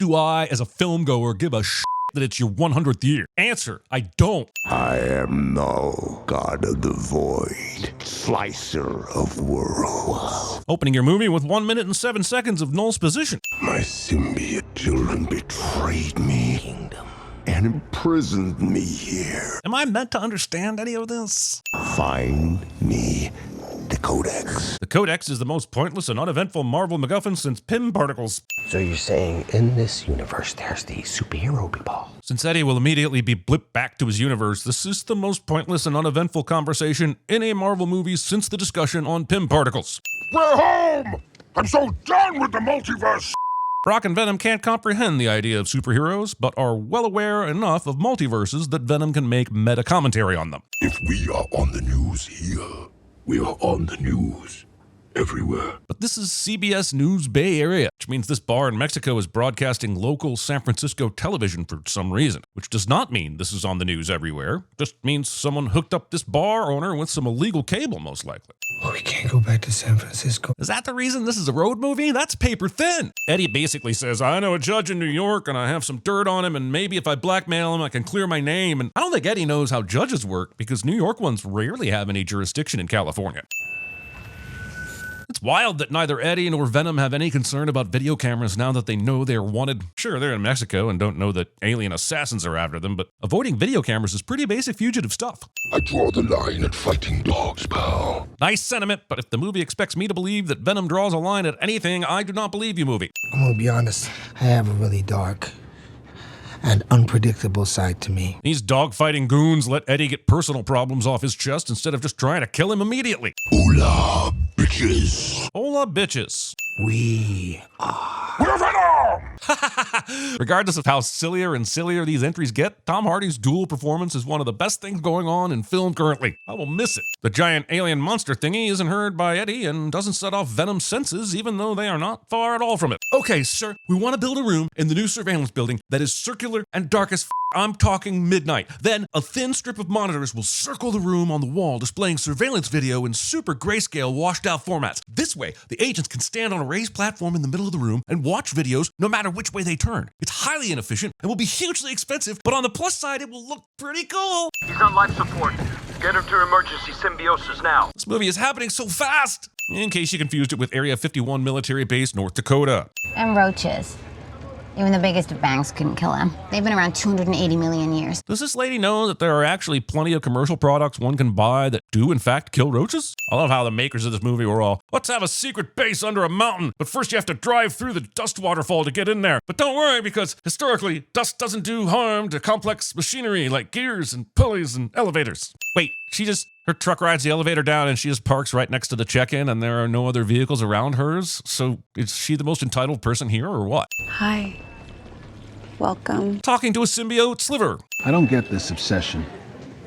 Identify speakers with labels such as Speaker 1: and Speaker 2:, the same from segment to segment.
Speaker 1: do I, as a film goer, give a shit that it's your 100th year? Answer, I don't.
Speaker 2: I am no god of the void, slicer of worlds.
Speaker 1: Opening your movie with 1 minute and 7 seconds of Null's position.
Speaker 2: My symbiote children betrayed me and imprisoned me here.
Speaker 1: Am I meant to understand any of this?
Speaker 2: Find me the codex.
Speaker 1: The codex is the most pointless and uneventful Marvel MacGuffin since Pym particles.
Speaker 3: So you're saying in this universe there's the superhero people?
Speaker 1: Since Eddie will immediately be blipped back to his universe, this is the most pointless and uneventful conversation in a Marvel movie since the discussion on Pym particles.
Speaker 2: We're home! I'm so done with the multiverse!
Speaker 1: Brock and Venom can't comprehend the idea of superheroes, but are well aware enough of multiverses that Venom can make meta commentary on them.
Speaker 2: If we are on the news here, we are on the news everywhere.
Speaker 1: But this is CBS News Bay Area, which means this bar in Mexico is broadcasting local San Francisco television for some reason, which does not mean this is on the news everywhere. Just means someone hooked up this bar owner with some illegal cable, most likely.
Speaker 4: Oh, we can't go back to San Francisco.
Speaker 1: Is that the reason this is a road movie? That's paper thin. Eddie basically says, I know a judge in New York and I have some dirt on him, and maybe if I blackmail him, I can clear my name. And I don't think Eddie knows how judges work because New York ones rarely have any jurisdiction in California. It's wild that neither Eddie nor Venom have any concern about video cameras now that they know they're wanted. Sure, they're in Mexico and don't know that alien assassins are after them, but avoiding video cameras is pretty basic fugitive stuff.
Speaker 2: I draw the line at fighting dogs, pal.
Speaker 1: Nice sentiment, but if the movie expects me to believe that Venom draws a line at anything, I do not believe you, movie.
Speaker 4: I'm gonna be honest, I have a really dark and unpredictable side to me.
Speaker 1: These dogfighting goons let Eddie get personal problems off his chest instead of just trying to kill him immediately.
Speaker 2: Hola, bitches.
Speaker 1: Hola, bitches.
Speaker 4: We are.
Speaker 2: We're Venom!
Speaker 1: Regardless of how sillier and sillier these entries get, Tom Hardy's dual performance is one of the best things going on in film currently. I will miss it. The giant alien monster thingy isn't heard by Eddie and doesn't set off Venom's senses, even though they are not far at all from it. Okay, sir, we want to build a room in the new surveillance building that is circular and dark as I'm talking midnight. Then a thin strip of monitors will circle the room on the wall, displaying surveillance video in super grayscale washed out formats. This way, the agents can stand on a raised platform in the middle of the room and watch videos no matter which way they turn. It's highly inefficient and will be hugely expensive, but on the plus side, it will look pretty cool.
Speaker 5: He's on life support. Get him to emergency symbiosis now.
Speaker 1: This movie is happening so fast! In case you confused it with Area 51 military base, North Dakota.
Speaker 6: And roaches. Even the biggest of banks couldn't kill him. They've been around 280 million years.
Speaker 1: Does this lady know that there are actually plenty of commercial products one can buy that do in fact kill roaches? I love how the makers of this movie were all, let's have a secret base under a mountain, but first you have to drive through the dust waterfall to get in there. But don't worry, because historically, dust doesn't do harm to complex machinery like gears and pulleys and elevators. Wait, her truck rides the elevator down and she just parks right next to the check-in and there are no other vehicles around hers? So is she the most entitled person here or what?
Speaker 7: Hi. Welcome.
Speaker 1: Talking to a symbiote sliver.
Speaker 8: I don't get this obsession.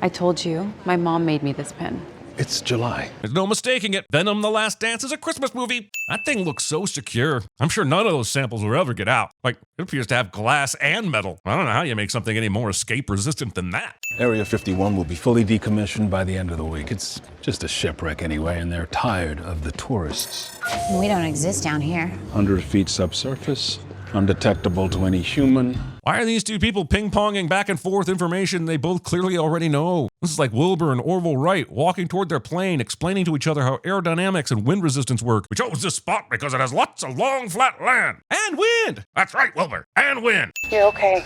Speaker 7: I told you, my mom made me this pen.
Speaker 8: It's July.
Speaker 1: There's no mistaking it. Venom: The Last Dance is a Christmas movie. That thing looks so secure. I'm sure none of those samples will ever get out. Like, it appears to have glass and metal. I don't know how you make something any more escape resistant than that.
Speaker 8: Area 51 will be fully decommissioned by the end of the week. It's just a shipwreck anyway, and they're tired of the tourists.
Speaker 6: We don't exist down here.
Speaker 8: 100 feet subsurface, undetectable to any human.
Speaker 1: Why are these two people ping-ponging back and forth information they both clearly already know? This is like Wilbur and Orville Wright walking toward their plane, explaining to each other how aerodynamics and wind resistance work. We chose this spot because it has lots of long, flat land. And wind! That's right, Wilbur. And wind.
Speaker 7: You're okay.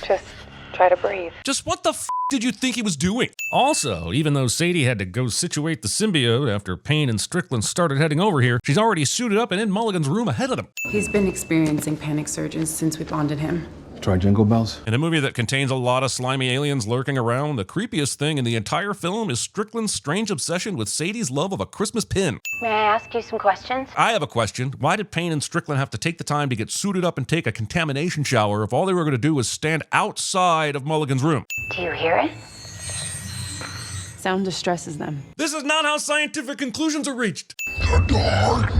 Speaker 7: Just try to breathe.
Speaker 1: Just what the did you think he was doing? Also, even though Sadie had to go situate the symbiote after Payne and Strickland started heading over here, she's already suited up and in Mulligan's room ahead of them.
Speaker 7: He's been experiencing panic surges since we bonded him.
Speaker 8: Try Jingle Bells?
Speaker 1: In a movie that contains a lot of slimy aliens lurking around, the creepiest thing in the entire film is Strickland's strange obsession with Sadie's love of a Christmas pin.
Speaker 6: May I ask you some questions?
Speaker 1: I have a question. Why did Payne and Strickland have to take the time to get suited up and take a contamination shower if all they were going to do was stand outside of Mulligan's room?
Speaker 6: Do you hear it?
Speaker 7: Sound distresses them.
Speaker 1: This is not how scientific conclusions are reached.
Speaker 2: The darkness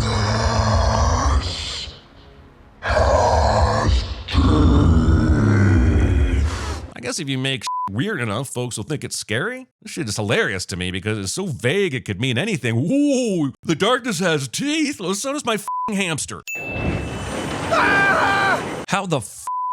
Speaker 2: has
Speaker 1: I guess if you make weird enough, folks will think it's scary. This shit is hilarious to me because it's so vague it could mean anything. Ooh, the darkness has teeth. Well, so does my hamster.
Speaker 2: Ah!
Speaker 1: How the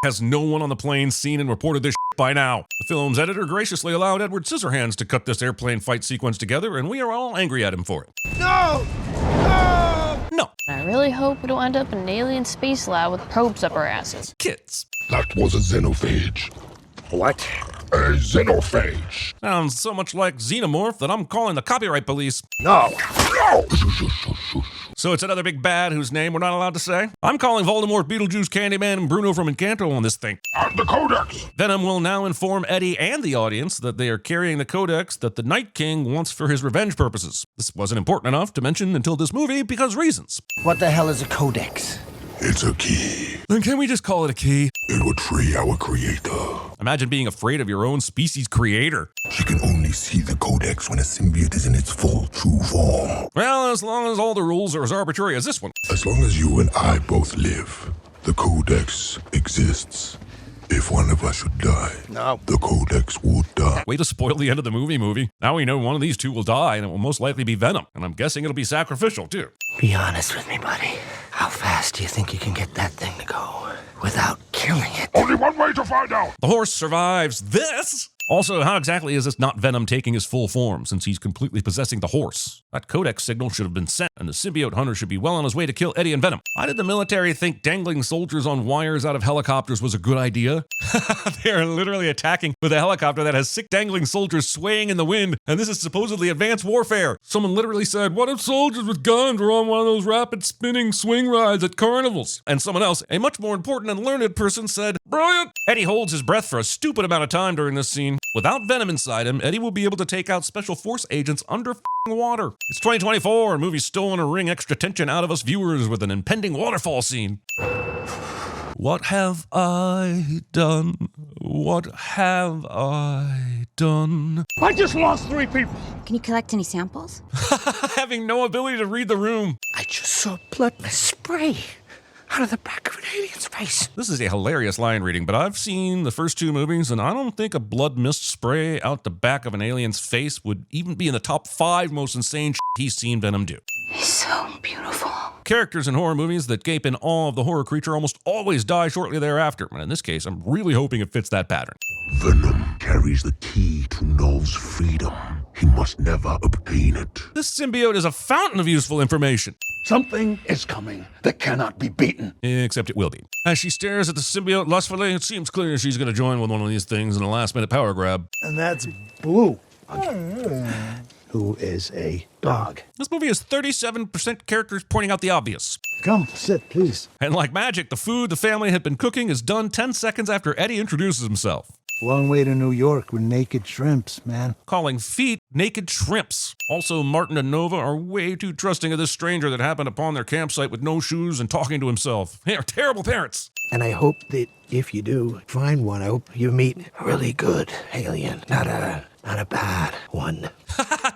Speaker 1: has no one on the plane seen and reported this by now? The film's editor graciously allowed Edward Scissorhands to cut this airplane fight sequence together, and we are all angry at him for it.
Speaker 4: No! No!
Speaker 1: No.
Speaker 9: I really hope we don't end up in an alien space lab with probes up our asses.
Speaker 1: Kids.
Speaker 2: That was a xenophage.
Speaker 3: What?
Speaker 2: A xenophage.
Speaker 1: Sounds so much like Xenomorph that I'm calling the copyright police.
Speaker 3: No.
Speaker 2: No!
Speaker 1: So it's another big bad whose name we're not allowed to say? I'm calling Voldemort, Beetlejuice, Candyman, and Bruno from Encanto on this thing.
Speaker 2: And the codex.
Speaker 1: Venom will now inform Eddie and the audience that they are carrying the codex that the Night King wants for his revenge purposes. This wasn't important enough to mention until this movie because reasons.
Speaker 4: What the hell is a codex?
Speaker 2: It's a key.
Speaker 1: Then can we just call it a key?
Speaker 2: It would free our creator.
Speaker 1: Imagine being afraid of your own species' creator.
Speaker 2: She can only see the codex when a symbiote is in its full, true form.
Speaker 1: Well, as long as all the rules are as arbitrary as this one.
Speaker 2: As long as you and I both live, the codex exists. If one of us should die,
Speaker 3: No.
Speaker 2: the codex would die.
Speaker 1: Way to spoil the end of the movie. Now we know one of these two will die, and it will most likely be Venom. And I'm guessing it'll be sacrificial, too.
Speaker 4: Be honest with me, buddy. How fast do you think you can get that thing to go without killing it?
Speaker 2: Only one way to find out.
Speaker 1: The horse survives this. Also, how exactly is this not Venom taking his full form, since he's completely possessing the horse? That codex signal should have been sent, and the symbiote hunter should be well on his way to kill Eddie and Venom. Why did the military think dangling soldiers on wires out of helicopters was a good idea? They are literally attacking with a helicopter that has 6 dangling soldiers swaying in the wind, and this is supposedly advanced warfare. Someone literally said, what if soldiers with guns were on one of those rapid spinning swing rides at carnivals? And someone else, a much more important and learned person, said, brilliant! Eddie holds his breath for a stupid amount of time during this scene. Without Venom inside him, Eddie will be able to take out special force agents under water. It's 2024, and movies still want to wring extra tension out of us viewers with an impending waterfall scene. What have I done? What have I done?
Speaker 3: I just lost 3 people.
Speaker 6: Can you collect any samples?
Speaker 1: Having no ability to read the room.
Speaker 4: I just saw blood spray out of the back of an alien's face.
Speaker 1: This is a hilarious line reading, but I've seen the first 2 movies, and I don't think a blood mist spray out the back of an alien's face would even be in the top 5 most insane he's seen Venom do.
Speaker 6: He's so beautiful.
Speaker 1: Characters in horror movies that gape in awe of the horror creature almost always die shortly thereafter, and in this case, I'm really hoping it fits that pattern.
Speaker 2: Venom carries the key to Null's freedom. He must never obtain it.
Speaker 1: This symbiote is a fountain of useful information.
Speaker 3: Something is coming that cannot be beaten.
Speaker 1: Except it will be. As she stares at the symbiote lustfully, it seems clear she's going to join with one of these things in a last-minute power grab.
Speaker 10: And that's Blue, who is a dog.
Speaker 1: This movie has 37% characters pointing out the obvious.
Speaker 10: Come, sit, please.
Speaker 1: And like magic, the food the family had been cooking is done 10 seconds after Eddie introduces himself.
Speaker 10: Long way to New York with naked shrimps, man.
Speaker 1: Calling feet naked shrimps. Also, Martin and Nova are way too trusting of this stranger that happened upon their campsite with no shoes and talking to himself. They are terrible parents.
Speaker 4: And I hope that if you do find one, I hope you meet a really good alien, not a bad one.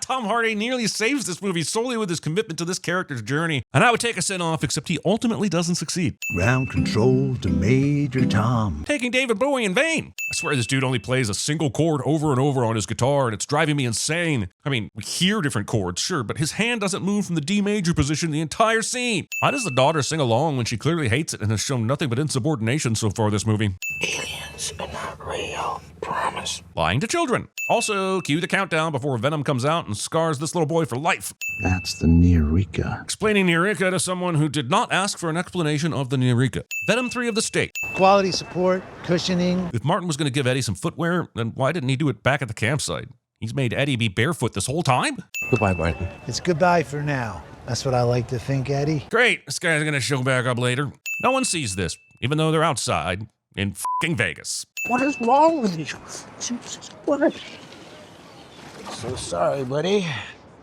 Speaker 1: Tom Hardy nearly saves this movie solely with his commitment to this character's journey, and I would take a sin off, except he ultimately doesn't succeed.
Speaker 10: Ground control to Major Tom.
Speaker 1: Taking David Bowie in vain. I swear this dude only plays a single chord over and over on his guitar, and it's driving me insane. I mean, we hear different chords, sure, but his hand doesn't move from the D major position the entire scene. Why does the daughter sing along when she clearly hates it and has shown nothing but insubordination so far this movie?
Speaker 4: Aliens are not real. Promise.
Speaker 1: Lying to children. Also, cue the countdown before Venom comes out and scars this little boy for life.
Speaker 11: That's the Neureka.
Speaker 1: Explaining Neureka to someone who did not ask for an explanation of the Neureka. Venom 3 of the state.
Speaker 10: Quality support, cushioning.
Speaker 1: If Martin was going to give Eddie some footwear, then why didn't he do it back at the campsite? He's made Eddie be barefoot this whole time?
Speaker 3: Goodbye, Martin.
Speaker 10: It's goodbye for now. That's what I like to think, Eddie.
Speaker 1: Great, this guy's going to show back up later. No one sees this, even though they're outside in f***ing Vegas.
Speaker 4: What is wrong with you? Jesus, what? So sorry, buddy.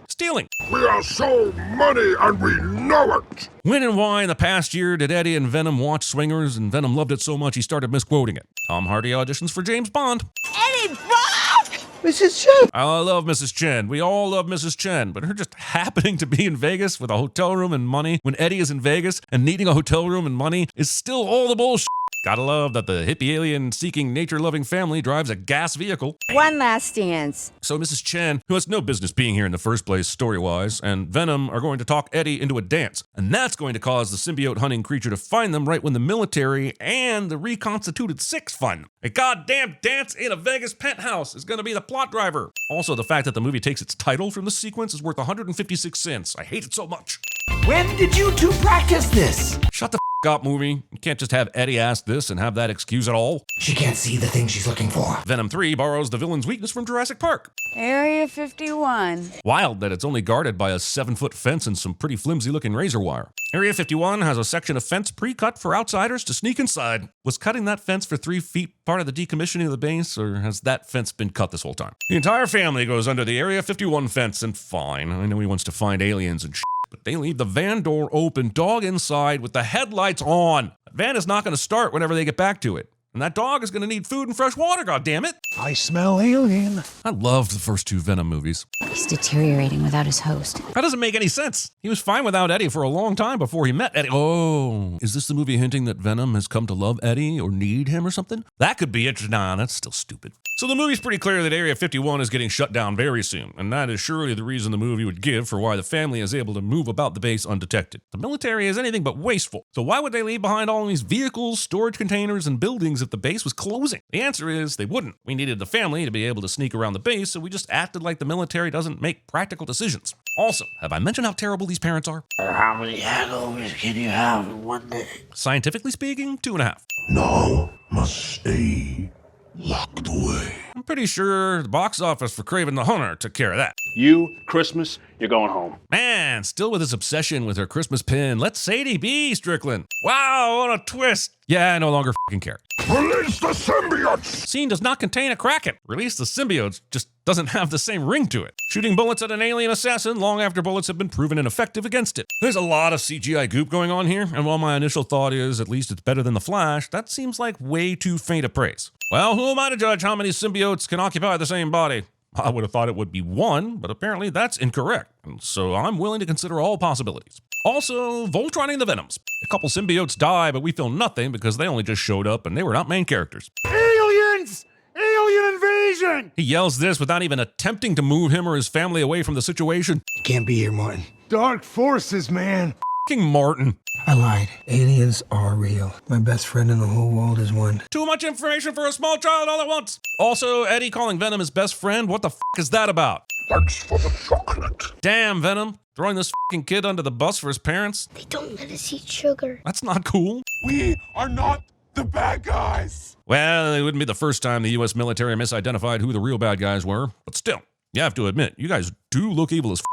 Speaker 1: Stealing.
Speaker 2: We are so money and we know it.
Speaker 1: When and why in the past year did Eddie and Venom watch Swingers, and Venom loved it so much he started misquoting it? Tom Hardy auditions for James Bond.
Speaker 6: Eddie, Bob!
Speaker 4: Mrs. Chen!
Speaker 1: I love Mrs. Chen. We all love Mrs. Chen, but her just happening to be in Vegas with a hotel room and money when Eddie is in Vegas and needing a hotel room and money is still all the bullshit. Gotta love that the hippie alien-seeking, nature-loving family drives a gas vehicle.
Speaker 12: One last dance.
Speaker 1: So Mrs. Chen, who has no business being here in the first place story-wise, and Venom are going to talk Eddie into a dance. And that's going to cause the symbiote-hunting creature to find them right when the military and the reconstituted Six find them. A goddamn dance in a Vegas penthouse is going to be the plot driver. Also, the fact that the movie takes its title from this sequence is worth 156 cents. I hate it so much.
Speaker 4: When did you two practice this?
Speaker 1: Shut the up, movie. You can't just have Eddie ask this and have that excuse at all.
Speaker 4: She can't see the thing she's looking for.
Speaker 1: Venom 3 borrows the villain's weakness from Jurassic Park.
Speaker 12: Area 51.
Speaker 1: Wild that it's only guarded by a 7-foot fence and some pretty flimsy-looking razor wire. Area 51 has a section of fence pre-cut for outsiders to sneak inside. Was cutting that fence for 3 feet part of the decommissioning of the base, or has that fence been cut this whole time? The entire family goes under the Area 51 fence, and fine. I know he wants to find aliens and but they leave the van door open, dog inside with the headlights on. That van is not going to start whenever they get back to it. And that dog is going to need food and fresh water, goddammit.
Speaker 10: I smell alien.
Speaker 1: I loved the first 2 Venom movies.
Speaker 6: He's deteriorating without his host.
Speaker 1: That doesn't make any sense. He was fine without Eddie for a long time before he met Eddie. Oh, is this the movie hinting that Venom has come to love Eddie or need him or something? That could be it. Nah, that's still stupid. So the movie's pretty clear that Area 51 is getting shut down very soon, and that is surely the reason the movie would give for why the family is able to move about the base undetected. The military is anything but wasteful, so why would they leave behind all these vehicles, storage containers, and buildings if the base was closing? The answer is they wouldn't. We needed the family to be able to sneak around the base, so we just acted like the military doesn't make practical decisions. Also, have I mentioned how terrible these parents are?
Speaker 2: How many hangovers can you have in one day?
Speaker 1: Scientifically speaking, 2.5.
Speaker 2: No, must stay locked away.
Speaker 1: I'm pretty sure the box office for Kraven the Hunter took care of that.
Speaker 8: You, Christmas, you're going home.
Speaker 1: Man, still with his obsession with her Christmas pin. Let Sadie be, Strickland. Wow, what a twist. Yeah, I no longer f***ing care.
Speaker 2: Release the symbiotes!
Speaker 1: Scene does not contain a Kraken. Release the symbiotes just doesn't have the same ring to it. Shooting bullets at an alien assassin long after bullets have been proven ineffective against it. There's a lot of CGI goop going on here, and while my initial thought is at least it's better than The Flash, that seems like way too faint a praise. Well, who am I to judge how many symbiotes can occupy the same body? I would have thought it would be 1, but apparently that's incorrect, and so I'm willing to consider all possibilities. Also, Voltroning the Venoms. A couple symbiotes die, but we feel nothing because they only just showed up and they were not main characters.
Speaker 10: Aliens! Alien invasion!
Speaker 1: He yells this without even attempting to move him or his family away from the situation.
Speaker 4: Can't be here, Martin.
Speaker 10: Dark forces, man.
Speaker 1: F***ing Martin.
Speaker 4: I lied. Aliens are real. My best friend in the whole world is one.
Speaker 1: Too much information for a small child all at once. Also, Eddie calling Venom his best friend. What the f*** is that about?
Speaker 2: Thanks for the chocolate.
Speaker 1: Damn, Venom. Throwing this f***ing kid under the bus for his parents?
Speaker 13: They don't let us eat sugar.
Speaker 1: That's not cool.
Speaker 2: We are not the bad guys.
Speaker 1: Well, it wouldn't be the first time the U.S. military misidentified who the real bad guys were. But still, you have to admit, you guys do look evil as f***.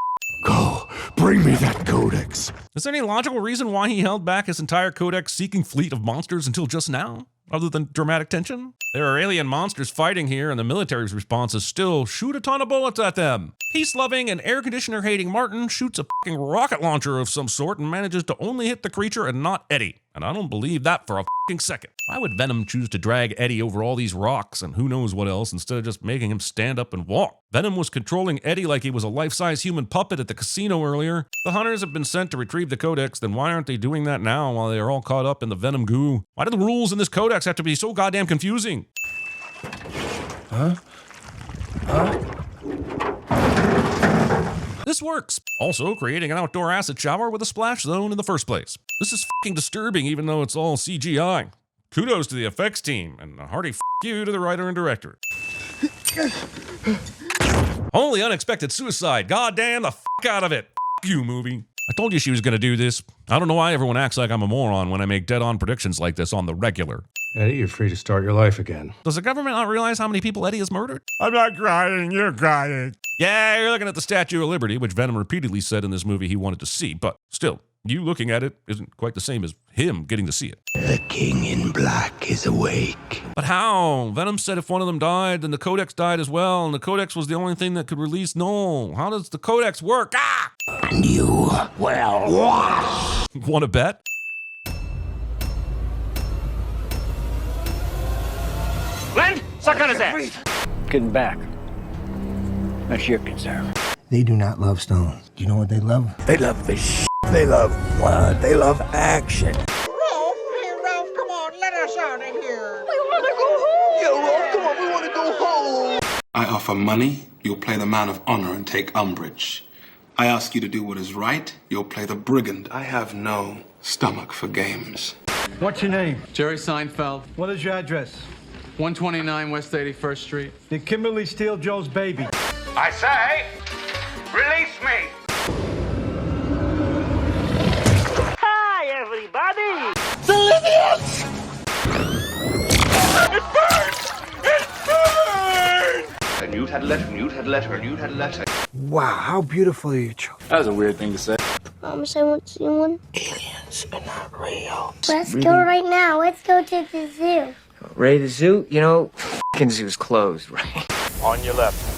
Speaker 2: Go, bring me that codex.
Speaker 1: Is there any logical reason why he held back his entire codex-seeking fleet of monsters until just now? Other than dramatic tension? There are alien monsters fighting here, and the military's response is still shoot a ton of bullets at them. Peace-loving and air-conditioner-hating Martin shoots a f***ing rocket launcher of some sort and manages to only hit the creature and not Eddie. And I don't believe that for a f***ing second. Why would Venom choose to drag Eddie over all these rocks and who knows what else instead of just making him stand up and walk? Venom was controlling Eddie like he was a life-size human puppet at the casino earlier. The hunters have been sent to retrieve the codex, then why aren't they doing that now while they are all caught up in the Venom goo? Why do the rules in this codex have to be so goddamn confusing?
Speaker 4: Huh?
Speaker 1: This works. Also, creating an outdoor acid shower with a splash zone in the first place. This is f***ing disturbing even though it's all CGI. Kudos to the effects team, and a hearty f*** you to the writer and director. Holy unexpected suicide. God damn the f*** out of it. F*** you, movie. I told you she was gonna do this. I don't know why everyone acts like I'm a moron when I make dead-on predictions like this on the regular.
Speaker 10: Eddie, you're free to start your life again.
Speaker 1: Does the government not realize how many people Eddie has murdered?
Speaker 10: I'm not crying, you're crying.
Speaker 1: Yeah, you're looking at the Statue of Liberty, which Venom repeatedly said in this movie he wanted to see, but still, you looking at it isn't quite the same as him getting to see it.
Speaker 4: The king in black is awake.
Speaker 1: But how? Venom said if one of them died, then the codex died as well, and the codex was the only thing that could release Null. How does the codex work? Ah!
Speaker 4: And you, well,
Speaker 1: Want to bet?
Speaker 5: Len, suck on his ass.
Speaker 14: Getting back. That's your concern.
Speaker 4: they do not love Stone. Do you know what they love?
Speaker 2: They love the shit. They love blood. They love action.
Speaker 15: Ralph, hey Ralph, come on, let us out. I offer money, you'll play the man of honor and take umbrage. I ask you to do what is right, you'll play the brigand. I have no stomach for games.
Speaker 16: What's your name?
Speaker 17: Jerry Seinfeld.
Speaker 16: What is your address?
Speaker 17: 129 West 81st Street.
Speaker 16: Did Kimberly steal Joe's baby?
Speaker 5: I say, release me!
Speaker 18: Hi, everybody!
Speaker 5: Delirious! It burns! It burns!
Speaker 14: And you'd had a letter, and you'd had a letter, and you'd had a letter.
Speaker 4: Wow, how beautiful are your children?
Speaker 17: That was a weird thing to say.
Speaker 13: Promise I won't see one.
Speaker 4: Aliens are not real.
Speaker 13: Let's go right now. Let's go to the zoo.
Speaker 14: Ready to zoo? You know, f***ing zoo's closed, right?
Speaker 5: On your left.